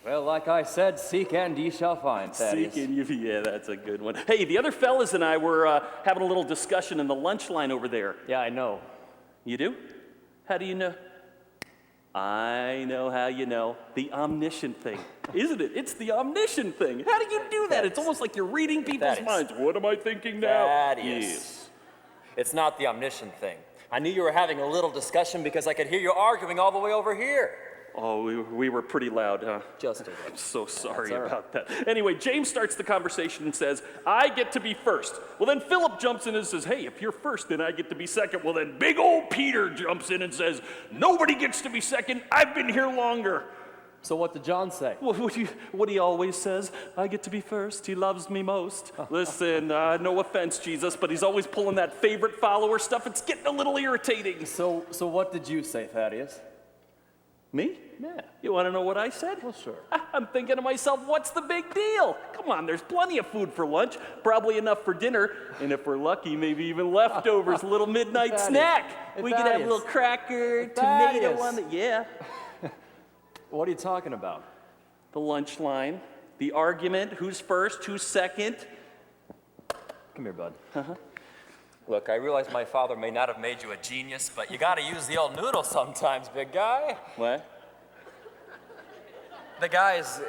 Well, like I said, seek and ye shall find, Thaddeus. Seek and you, yeah, that's a good one. Hey, the other fellas and I were having a little discussion in the lunch line over there. Yeah, I know. You do? How do you know? I know how you know. The omniscient thing. Isn't it? It's the omniscient thing. How do you do that? It's almost like you're reading people's minds. What am I thinking now? Thaddeus. Yes. It's not the omniscient thing. I knew you were having a little discussion because I could hear you arguing all the way over here. Oh, we were pretty loud, huh? Just a bit. I'm so sorry That's all right. about that. Anyway, James starts the conversation and says, I get to be first. Well, then Philip jumps in and says, hey, if you're first, then I get to be second. Well, then big old Peter jumps in and says, nobody gets to be second. I've been here longer. So what did John say? Well, what he always says, I get to be first. He loves me most. Listen, no offense, Jesus, but he's always pulling that favorite follower stuff. It's getting a little irritating. So what did you say, Thaddeus? Me? Yeah. You want to know what I said? Well, sure. I'm thinking to myself, what's the big deal? Come on, there's plenty of food for lunch, probably enough for dinner, and if we're lucky, maybe even leftovers, a little midnight Thaddeus. snack. Hey, We could have a Thaddeus. little cracker, Thaddeus. tomato on it. Yeah. What are you talking about? The lunch line, the argument, who's first, who's second. Come here, bud. Uh-huh. Look, I realize my father may not have made you a genius, but you gotta use the old noodle sometimes, big guy. What? The guys,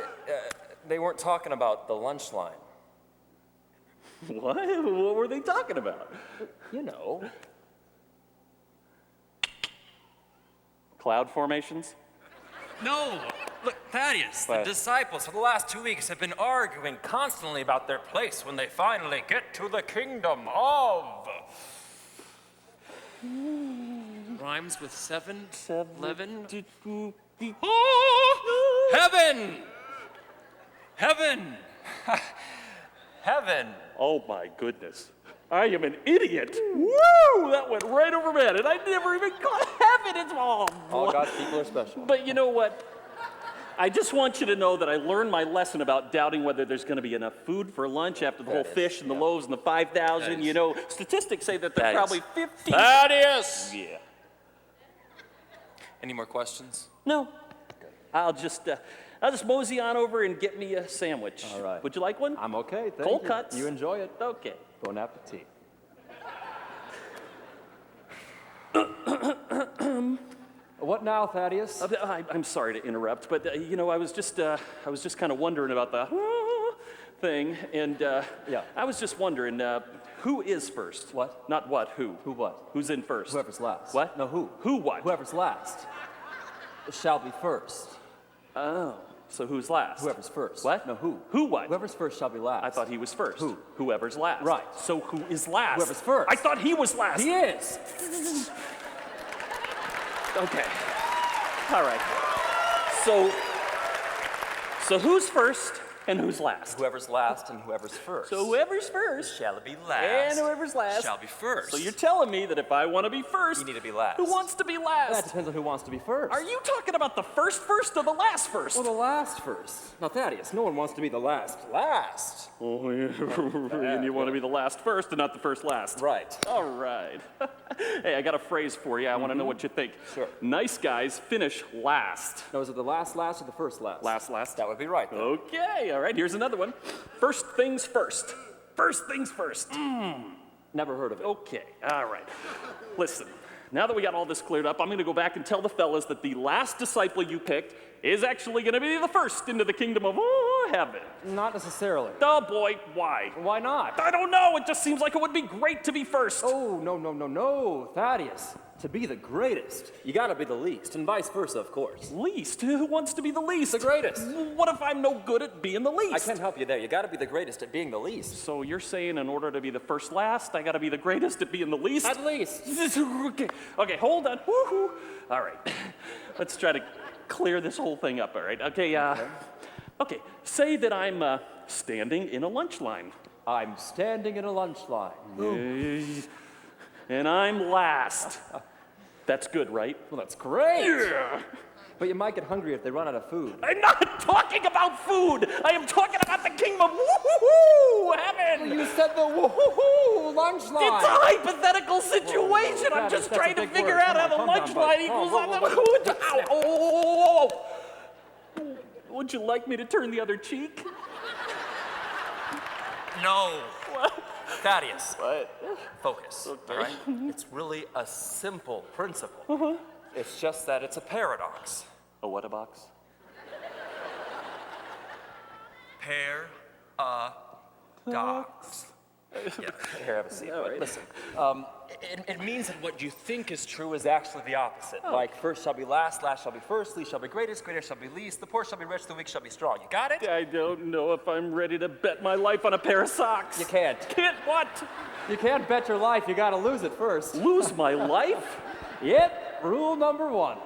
they weren't talking about the lunch line. What? What were they talking about? You know. Cloud formations? No! Look, Thaddeus, What? the disciples for the last 2 weeks have been arguing constantly about their place when they finally get to the kingdom of... Rhymes with 7, 11... Heaven! Heaven! Heaven! Oh my goodness. I am an idiot. Woo! That went right over my head, and I never even caught heaven. It's all God's people are special. But you know what? I just want you to know that I learned my lesson about doubting whether there's going to be enough food for lunch after the whole fish and the loaves and the 5,000. You know, statistics say that there's probably 15. Thaddeus! Yeah. Any more questions? No. I'll just mosey on over and get me a sandwich. All right. Would you like one? I'm okay, thank Cold you. cuts. You enjoy it. Okay. Bon appetit. What now, Thaddeus? I'm sorry to interrupt, but you know, I was just kind of wondering about the thing, and Yeah. I was just wondering, who is first? What? Not what, who? Who what? Who's in first? Whoever's last. What? No, who? Who what? Whoever's last shall be first. Oh, so who's last? Whoever's first. What? No, who? Who what? Whoever's first shall be last. I thought he was first. Who? Whoever's last. Right. So who is last? Whoever's first. I thought he was last. He is. Okay. All right. So who's first and who's last? Whoever's last and whoever's first. So whoever's first shall be last. and whoever's last shall be first. So you're telling me that if I want to be first, You need to be last. who wants to be last? That depends on who wants to be first. Are you talking about the first or the last first? Well, the last first. Now, Thaddeus, no one wants to be the last last. Oh, yeah. And you want to be the last first and not the first last. Right. All right. Hey, I got a phrase for you. I want to know what you think. Sure. Nice guys finish last. Now, is it the last last or the first last? Last. That would be right, though. Okay, all right, here's another one. First things first. First things first. Never heard of it. Okay, all right. Listen, now that we got all this cleared up, I'm going to go back and tell the fellas that the last disciple you picked is actually going to be the first into the kingdom of heaven. Not necessarily. Oh boy, why? Why not? I don't know, it just seems like it would be great to be first. Oh, no, Thaddeus. To be the greatest, you gotta be the least, and vice versa, of course. Least? Who wants to be the least? The greatest. What if I'm no good at being the least? I can't help you there. You gotta be the greatest at being the least. So you're saying in order to be the first last, I gotta be the greatest at being the least? At least. Okay, hold on. Woo-hoo. All right, let's try to clear this whole thing up, all right? Okay, say that I'm standing in a lunch line. I'm standing in a lunch line. And I'm last. That's good, right? Well, that's great. Yeah. But you might get hungry if they run out of food. I'm not talking about food. I am talking about the kingdom of woo-hoo-hoo, heaven. You said the woo-hoo-hoo lunch line. It's a hypothetical situation. I'm just that's a trying to big figure word. out Come how the on, lunch calm down, line bud. equals Whoa, on whoa, the whoa, food. Ow, oh, Would you like me to turn the other cheek? No. What? Thaddeus, What? focus, all right? It's really a simple principle. It's just that it's a paradox. A what a box? Paradox. Yeah, here, have a seat. All right. Listen, it means that what you think is true is actually the opposite. Like, first shall be last, last shall be first, least shall be greatest, greatest shall be least, the poor shall be rich, the weak shall be strong. You got it? I don't know if I'm ready to bet my life on a pair of socks. You can't. Can't what? You can't bet your life, you gotta lose it first. Lose my life? Yep, rule number 1.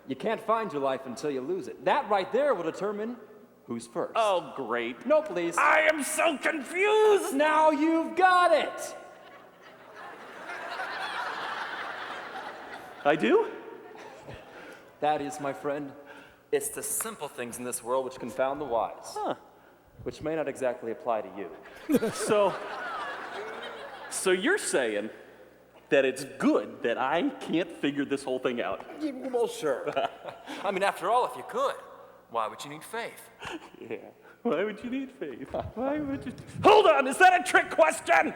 You can't find your life until you lose it. That right there will determine who's first. Oh, great. No, please. I am so confused. Now you've got it! I do? That is, my friend, it's the simple things in this world which confound the wise. Which may not exactly apply to you. So you're saying that it's good that I can't figure this whole thing out. Well, sure. I mean, after all, if you could, why would you need faith? Yeah. Why would you need faith? Why would you? Hold on, is that a trick question?